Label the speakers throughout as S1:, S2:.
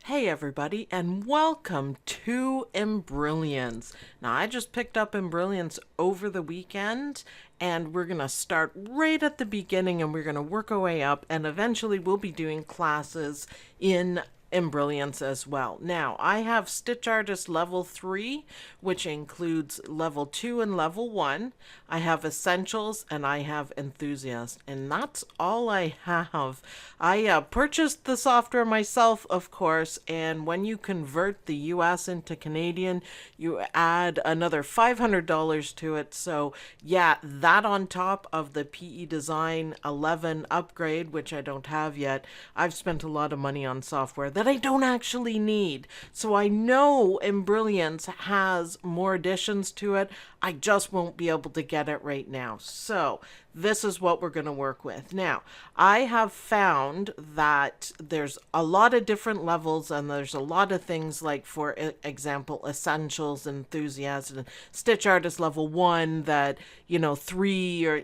S1: Hey everybody, and welcome to Embrilliance. Now, I just picked up Embrilliance over the weekend, and we're going to start right at the beginning, and we're going to work our way up, and eventually we'll be doing classes in Embrilliance as well. Now, I have Stitch Artist Level 3, which includes Level 2 and Level 1. I have Essentials, and I have Enthusiast, and that's all I have. I purchased the software myself, of course, and when you convert the US into Canadian, you add another $500 to it. So, yeah, that on top of the PE Design 11 upgrade, which I don't have yet, I've spent a lot of money on software that I don't actually need. So I know Embrilliance has more additions to it. I just won't be able to get it right now. So this is what we're going to work with. Now, I have found that there's a lot of different levels, and there's a lot of things like, for example, Essentials, Enthusiast, and Stitch Artist Level 1 that, 3 or...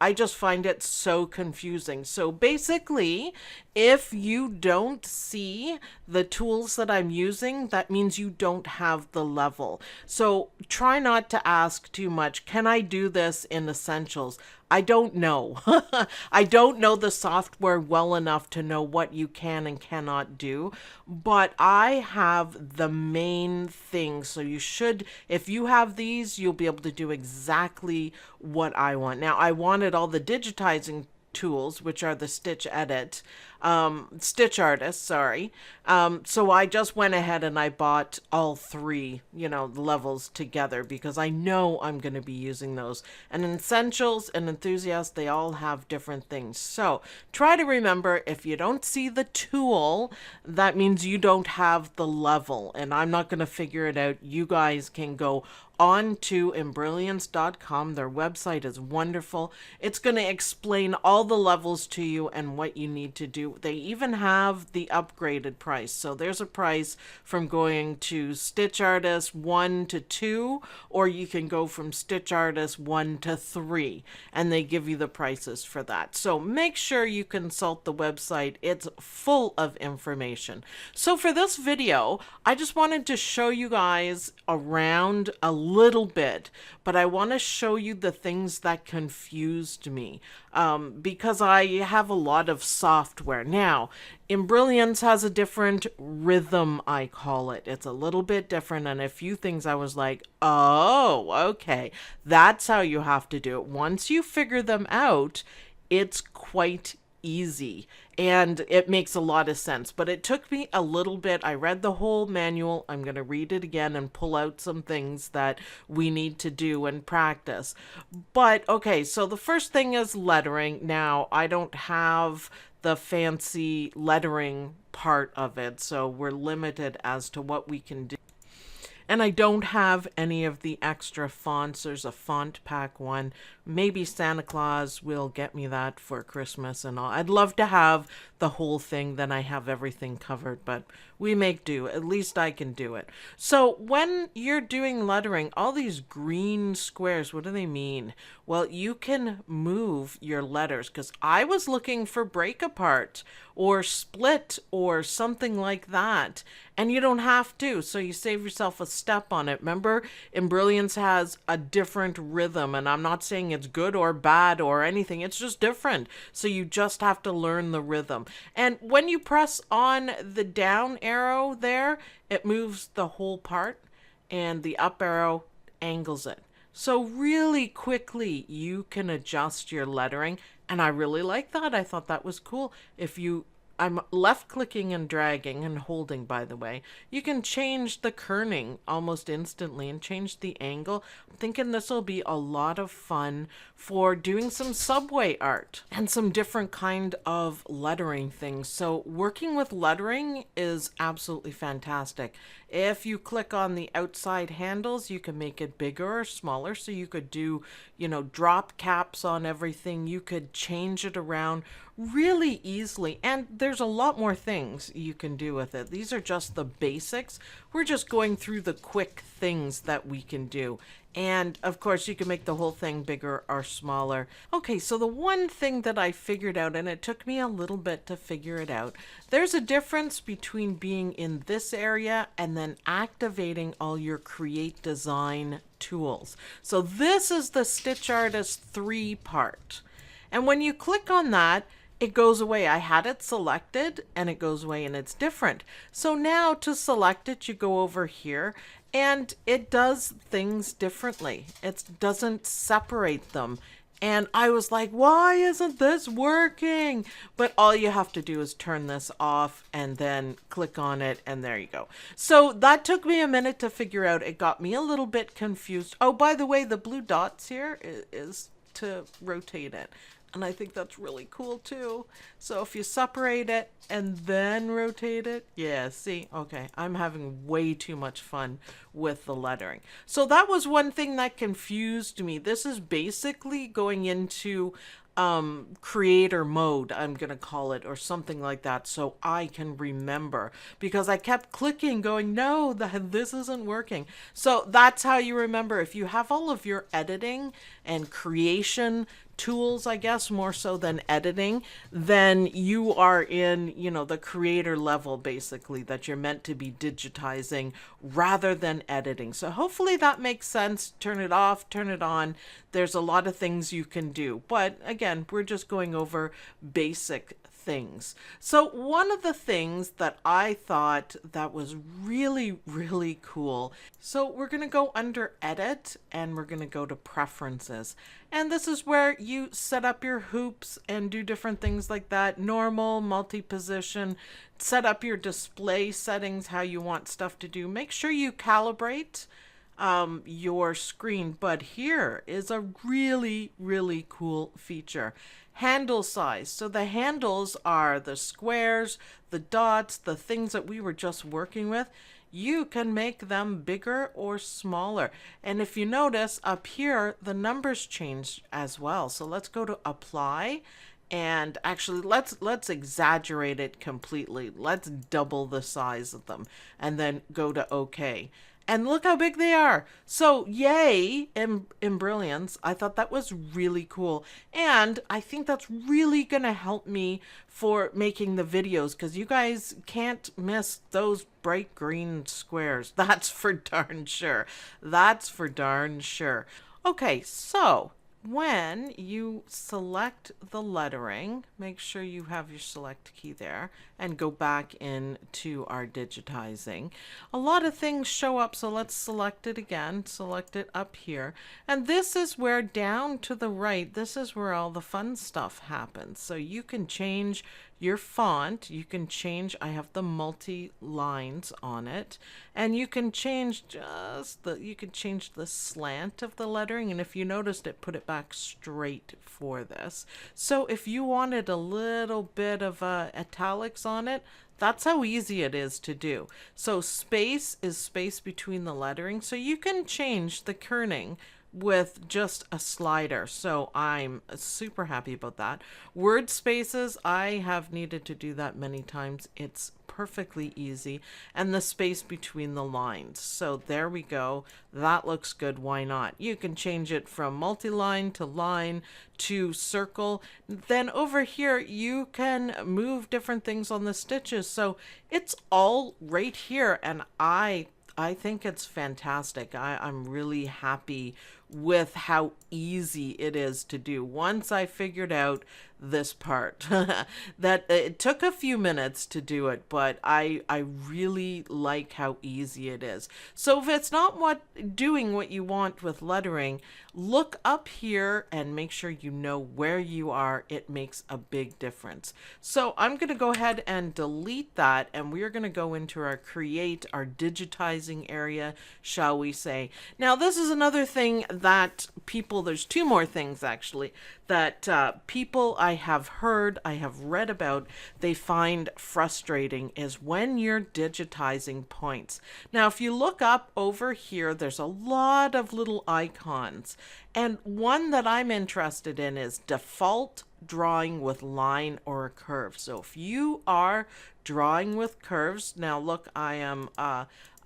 S1: I just find it so confusing. So basically, if you don't see the tools that I'm using, that means you don't have the level. So try not to ask too much. Can I do this in Essentials? I don't know. I don't know the software well enough to know what you can and cannot do, but I have the main things. So you should, if you have these, you'll be able to do exactly what I want. Now, I wanted all the digitizing tools, which are the Stitch Artist, sorry. So I just went ahead and I bought all three, levels together, because I know I'm going to be using those. And Essentials and Enthusiast, they all have different things. So try to remember, if you don't see the tool, that means you don't have the level. And I'm not going to figure it out. You guys can go on to Embrilliance.com. Their website is wonderful. It's going to explain all the levels to you and what you need to do. They even have the upgraded price. So there's a price from going to Stitch Artist 1 to 2, or you can go from Stitch Artist 1 to 3, and they give you the prices for that. So make sure you consult the website. It's full of information. So for this video, I just wanted to show you guys around a little bit, but I want to show you the things that confused me, because I have a lot of software. Now, Embrilliance has a different rhythm, I call it. It's a little bit different, and a few things I was like, oh, okay, that's how you have to do it. Once you figure them out, it's quite easy, and it makes a lot of sense. But it took me a little bit. I read the whole manual. I'm going to read it again and pull out some things that we need to do and practice. But okay, so the first thing is lettering. Now, I don't have the fancy lettering part of it, so we're limited as to what we can do. And I don't have any of the extra fonts. There's a font pack one. Maybe Santa Claus will get me that for Christmas and all. I'd love to have the whole thing, then I have everything covered, but we make do. At least I can do it. So when you're doing lettering, all these green squares, what do they mean? Well, you can move your letters, because I was looking for break apart or split or something like that, and you don't have to, so you save yourself a step on it. Remember, Embrilliance has a different rhythm, and I'm not saying it's good or bad or anything, it's just different, so you just have to learn the rhythm. And when you press on the down arrow there, it moves the whole part, and the up arrow angles it. So really quickly you can adjust your lettering, and I really like that. I thought that was cool. I'm left clicking and dragging and holding, by the way. You can change the kerning almost instantly and change the angle. I'm thinking this will be a lot of fun for doing some subway art and some different kind of lettering things. So working with lettering is absolutely fantastic. If you click on the outside handles, you can make it bigger or smaller. So you could do, drop caps on everything. You could change it around really easily. And there's a lot more things you can do with it. These are just the basics. We're just going through the quick things that we can do. And of course, you can make the whole thing bigger or smaller. Okay, so the one thing that I figured out, and it took me a little bit to figure it out, there's a difference between being in this area and then activating all your Create Design tools. So this is the Stitch Artist 3 part. And when you click on that, it goes away. I had it selected and it goes away and it's different. So now to select it, you go over here and it does things differently. It doesn't separate them. And I was like, why isn't this working? But all you have to do is turn this off and then click on it and there you go. So that took me a minute to figure out. It got me a little bit confused. Oh, by the way, the blue dots here is to rotate it. And I think that's really cool too. So if you separate it and then rotate it, yeah, see, okay, I'm having way too much fun with the lettering. So that was one thing that confused me. This is basically going into creator mode, I'm gonna call it, or something like that, so I can remember, because I kept clicking going, no, this isn't working. So that's how you remember. If you have all of your editing and creation tools, I guess, more so than editing, then you are in, you know, the creator level, basically, that you're meant to be digitizing rather than editing. So hopefully that makes sense. Turn it off, turn it on. There's a lot of things you can do. But again, we're just going over basic things. So one of the things that I thought that was really, really cool. So we're going to go under Edit and we're going to go to Preferences. And this is where you set up your hoops and do different things like that. Normal, multi-position, set up your display settings, how you want stuff to do. Make sure you calibrate your screen. But here is a really, really cool feature. Handle size. So the handles are the squares, the dots, the things that we were just working with. You can make them bigger or smaller. And if you notice up here, the numbers change as well. So let's go to Apply. And actually, let's exaggerate it completely. Let's double the size of them and then go to OK. And look how big they are. So yay, Embrilliance. I thought that was really cool. And I think that's really going to help me for making the videos, because you guys can't miss those bright green squares. That's for darn sure. That's for darn sure. Okay, so when you select the lettering, make sure you have your select key there and go back into our digitizing. A lot of things show up, so let's select it again, select it up here. And this is where down to the right, this is where all the fun stuff happens. So you can change your font, you can change, I have the multi lines on it, and you can change you can change the slant of the lettering, and if you noticed, it put it back straight for this. So if you wanted a little bit of italics on it, that's how easy it is to do. So space is space between the lettering, so you can change the kerning with just a slider. So I'm super happy about that. Word spaces, I have needed to do that many times. It's perfectly easy. And the space between the lines. So there we go. That looks good. Why not? You can change it from multi-line to line to circle. Then over here, you can move different things on the stitches. So it's all right here. And I think it's fantastic. I'm really happy with how easy it is to do. Once I figured out this part, that it took a few minutes to do it, but I really like how easy it is. So if it's not doing what you want with lettering, look up here and make sure you know where you are. It makes a big difference. So I'm going to go ahead and delete that, and we're going to go into our create, our digitizing area, shall we say. Now this is another thing that people, there's two more things actually, that people I have heard, I have read about, they find frustrating is when you're digitizing points. Now, if you look up over here, there's a lot of little icons. And one that I'm interested in is default drawing with line or a curve. So if you are drawing with curves, now look, I'm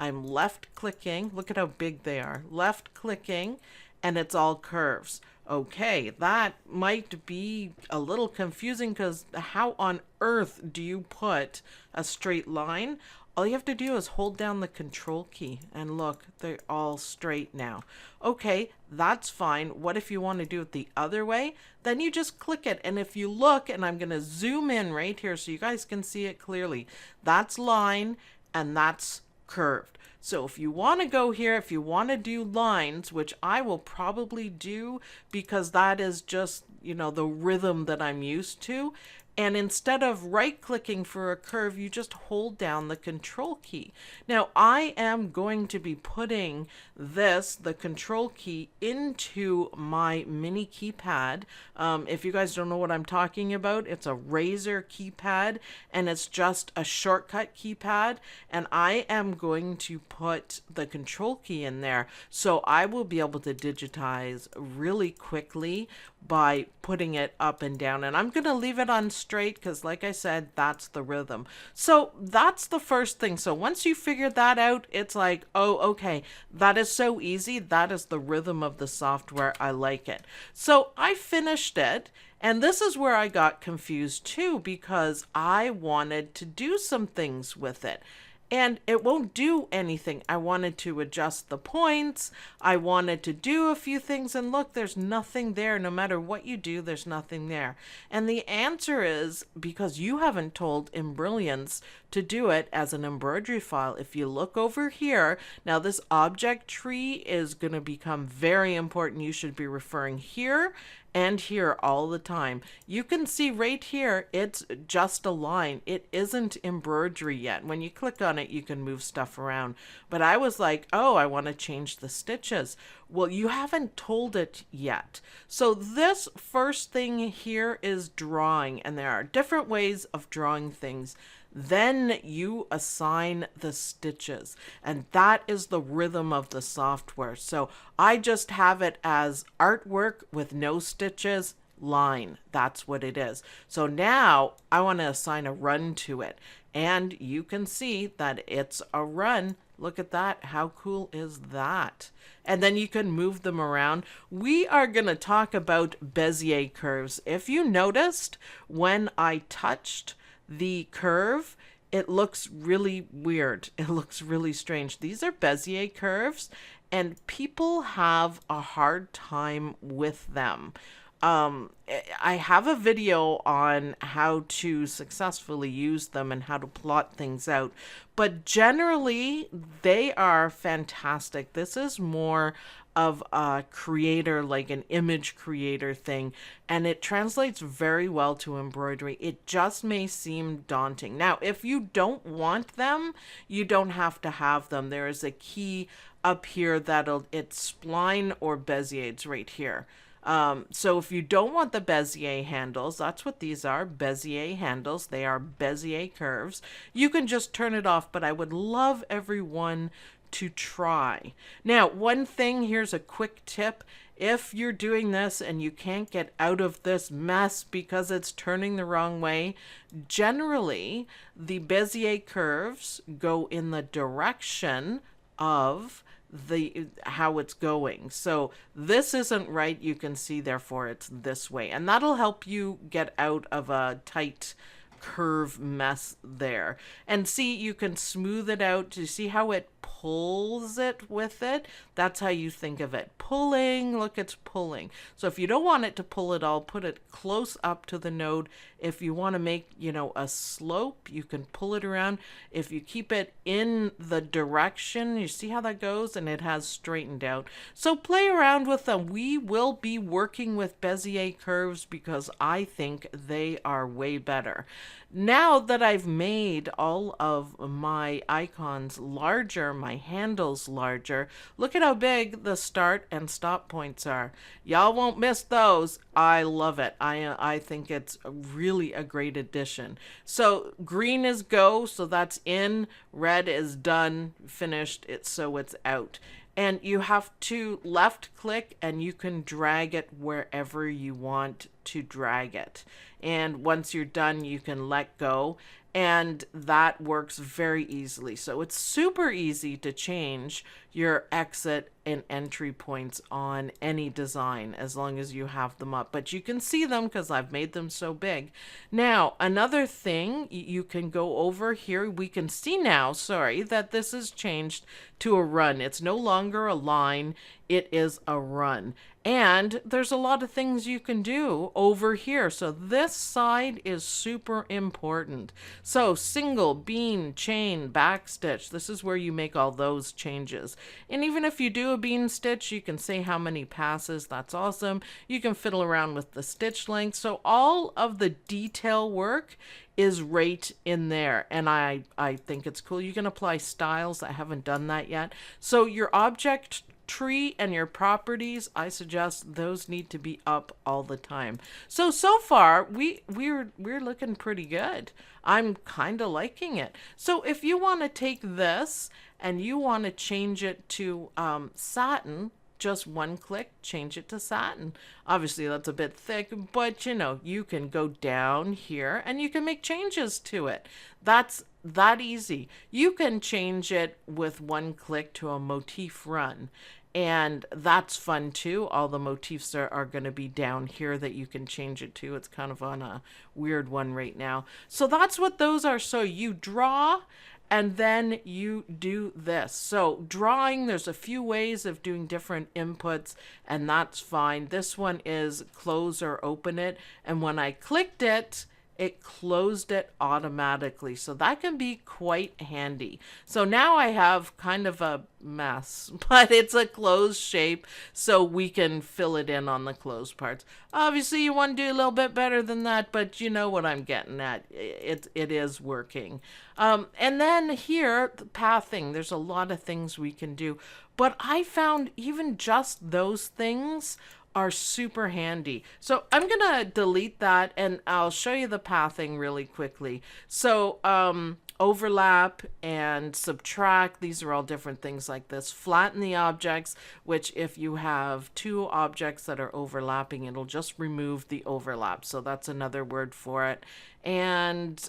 S1: left clicking. Look at how big they are. Left clicking, and it's all curves. Okay, that might be a little confusing because how on earth do you put a straight line? All you have to do is hold down the control key and look, they're all straight now. Okay, that's fine. What if you want to do it the other way? Then you just click it. And if you look, and I'm going to zoom in right here so you guys can see it clearly, that's line and that's curved. So if you want to go here, if you want to do lines, which I will probably do because that is just, you know, the rhythm that I'm used to. And instead of right clicking for a curve, you just hold down the control key. Now I am going to be putting the control key into my mini keypad. If you guys don't know what I'm talking about, it's a Razer keypad and it's just a shortcut keypad. And I am going to put the control key in there. So I will be able to digitize really quickly by putting it up and down. And I'm going to leave it on straight because like I said, that's the rhythm. So that's the first thing. So once you figure that out, it's like, oh, okay, that is so easy. That is the rhythm of the software. I like it. So I finished it. And this is where I got confused too, because I wanted to do some things with it. And it won't do anything. I wanted to adjust the points. I wanted to do a few things. And look, there's nothing there. No matter what you do, there's nothing there. And the answer is because you haven't told Embrilliance to do it as an embroidery file. If you look over here, now this object tree is going to become very important. You should be referring here and here all the time. You can see right here, it's just a line. It isn't embroidery yet. When you click on it, you can move stuff around. But I was like, oh, I want to change the stitches. Well, you haven't told it yet. So this first thing here is drawing, and there are different ways of drawing things. Then you assign the stitches, and that is the rhythm of the software. So I just have it as artwork with no stitches, line. That's what it is. So now I want to assign a run to it, and you can see that it's a run. Look at that. How cool is that? And then you can move them around. We are going to talk about Bezier curves. If you noticed, when I touched the curve, it looks really weird. It looks really strange. These are Bezier curves, and people have a hard time with them. I have a video on how to successfully use them and how to plot things out, but generally they are fantastic. This is more of a creator, like an image creator thing, and it translates very well to embroidery. It just may seem daunting. Now, if you don't want them, you don't have to have them. There is a key up here it's spline or Bezier. It's right here. So if you don't want the Bezier handles, that's what these are, Bezier handles. They are Bezier curves. You can just turn it off, but I would love everyone to try. Now, one thing, here's a quick tip. If you're doing this and you can't get out of this mess because it's turning the wrong way, generally the Bezier curves go in the direction of how it's going. So this isn't right. You can see, therefore it's this way, and that'll help you get out of a tight curve mess there. And see, you can smooth it out. Do you see how it pulls it with it? That's how you think of it. Pulling, look, it's pulling. So if you don't want it to pull at all, put it close up to the node. If you want to make, a slope, you can pull it around. If you keep it in the direction, you see how that goes, and it has straightened out. So play around with them. We will be working with Bezier curves because I think they are way better. Now that I've made all of my icons larger, my handles larger, look at how big the start and stop points are. Y'all won't miss those. I love it. I think it's really a great addition. So green is go, so that's in. Red is done, finished. So it's out. And you have to left click and you can drag it wherever you want to drag it. And once you're done, you can let go. And that works very easily. So it's super easy to change your exit and entry points on any design as long as you have them up. But you can see them because I've made them so big. Now, another thing, you can go over here. We can see now, sorry, that this is changed to a run. It's no longer a line. It is a run. And there's a lot of things you can do over here. So this side is super important. So single, bean, chain, back stitch. This is where you make all those changes. And even if you do a bean stitch, you can say how many passes. That's awesome. You can fiddle around with the stitch length. So all of the detail work is right in there. And I think it's cool. You can apply styles. I haven't done that yet. So your object tree and your properties, I suggest those need to be up all the time. So far we're looking pretty good. I'm kind of liking it. So if you want to take this and you want to change it to satin, just one click, change it to satin. Obviously that's a bit thick, but you know, you can go down here and you can make changes to it. That's that easy. You can change it with one click to a motif run. And that's fun too. All the motifs are going to be down here that you can change it to. It's kind of on a weird one right now. So that's what those are. So you draw and then you do this. So drawing, there's a few ways of doing different inputs, and that's fine. This one is close or open it. And when I clicked it, it closed it automatically. So that can be quite handy. So now I have kind of a mess, but it's a closed shape, so we can fill it in on the closed parts. Obviously you want to do a little bit better than that, but you know what I'm getting at. It is working. And then here, the pathing, there's a lot of things we can do, but I found even just those things are super handy. So I'm gonna delete that and I'll show you the pathing really quickly. So overlap and subtract, these are all different things like this. Flatten the objects, which if you have two objects that are overlapping, it'll just remove the overlap. So that's another word for it. And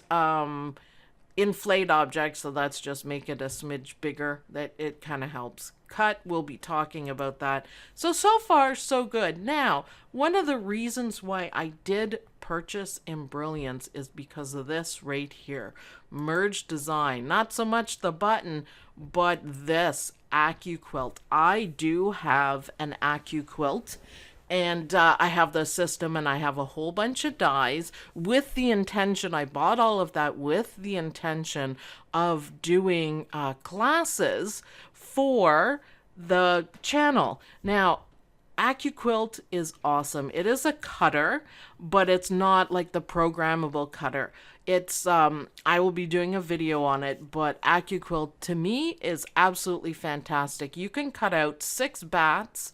S1: inflate objects, so that's just make it a smidge bigger. That it kind of helps. Cut, we'll be talking about that. So far so good. Now, one of the reasons why I did purchase Embrilliance is because of this right here. Merge design. Not so much the button, but this AccuQuilt. I do have an AccuQuilt. And I have the system and I have a whole bunch of dies with the intention, I bought all of that with the intention of doing classes for the channel. Now, AccuQuilt is awesome. It is a cutter, but it's not like the programmable cutter. It's I will be doing a video on it, but AccuQuilt to me is absolutely fantastic. You can cut out 6 bats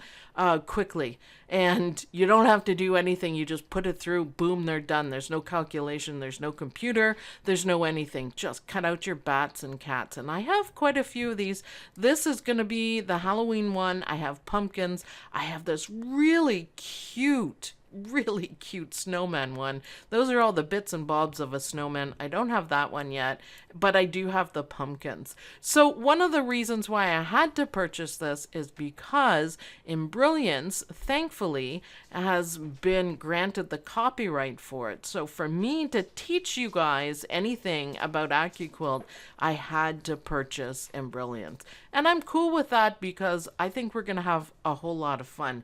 S1: quickly, and you don't have to do anything. You just put it through, boom, they're done. There's no calculation, there's no computer, there's no anything. Just cut out your bats and cats. And I have quite a few of these. This is going to be the Halloween one. I have pumpkins. I have this really cute snowman one. Those are all the bits and bobs of a snowman. I don't have that one yet, but I do have the pumpkins. So one of the reasons why I had to purchase this is because Embrilliance, thankfully, has been granted the copyright for it. So for me to teach you guys anything about AccuQuilt, I had to purchase Embrilliance. And I'm cool with that because I think we're going to have a whole lot of fun.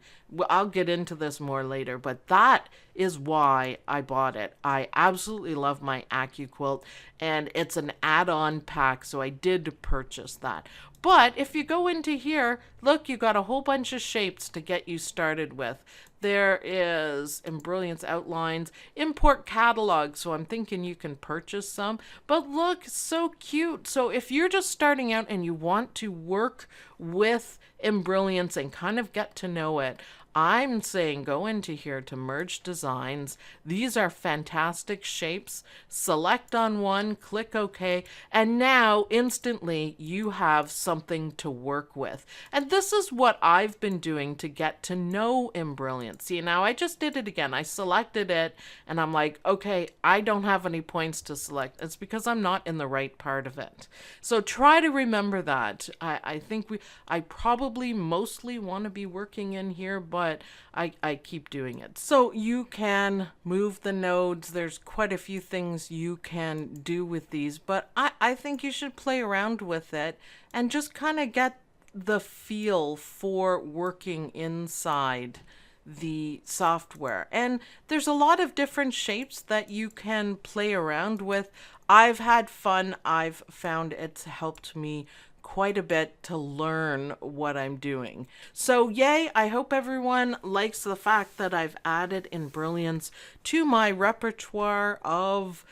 S1: I'll get into this more later, but that is why I bought it. I absolutely love my AccuQuilt, and it's an add-on pack, so I did purchase that. But if you go into here, look, you got a whole bunch of shapes to get you started with. There is Embrilliance outlines, import catalog, so I'm thinking you can purchase some. But look, so cute. So if you're just starting out and you want to work with Embrilliance and kind of get to know it, I'm saying go into here to merge designs. These are fantastic shapes. Select on one, click OK, and now instantly you have something to work with. And this is what I've been doing to get to know Embrilliance. See, now I just did it again. I selected it and I'm like, okay, I don't have any points to select. It's because I'm not in the right part of it. So try to remember that. I think I probably mostly want to be working in here, but I keep doing it. So you can move the nodes. There's quite a few things you can do with these, but I think you should play around with it and just kind of get the feel for working inside the software. And there's a lot of different shapes that you can play around with. I've had fun. I've found it's helped me quite a bit to learn what I'm doing. So yay, I hope everyone likes the fact that I've added Embrilliance to my repertoire of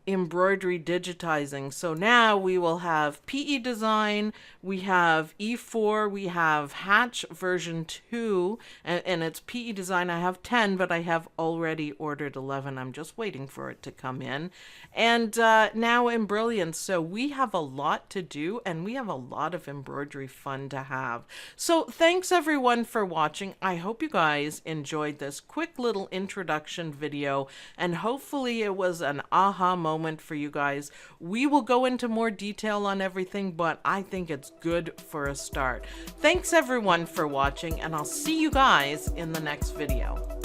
S1: embroidery digitizing. So now we will have PE design, we have E4, we have Hatch version 2, and it's PE design. I have 10, but I have already ordered 11. I'm just waiting for it to come in. And now Embrilliance. So we have a lot to do, and we have a lot of embroidery fun to have. So thanks everyone for watching. I hope you guys enjoyed this quick little introduction video, and hopefully it was an aha moment for you guys. We will go into more detail on everything, but I think it's good for a start. Thanks everyone for watching, and I'll see you guys in the next video.